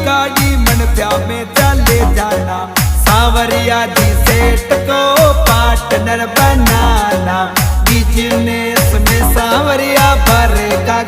गाड़ी मन प्या में चले जाना, सावरिया जी सेठ को पार्टनर बनाना, बिजनेस में सावरिया भरेगा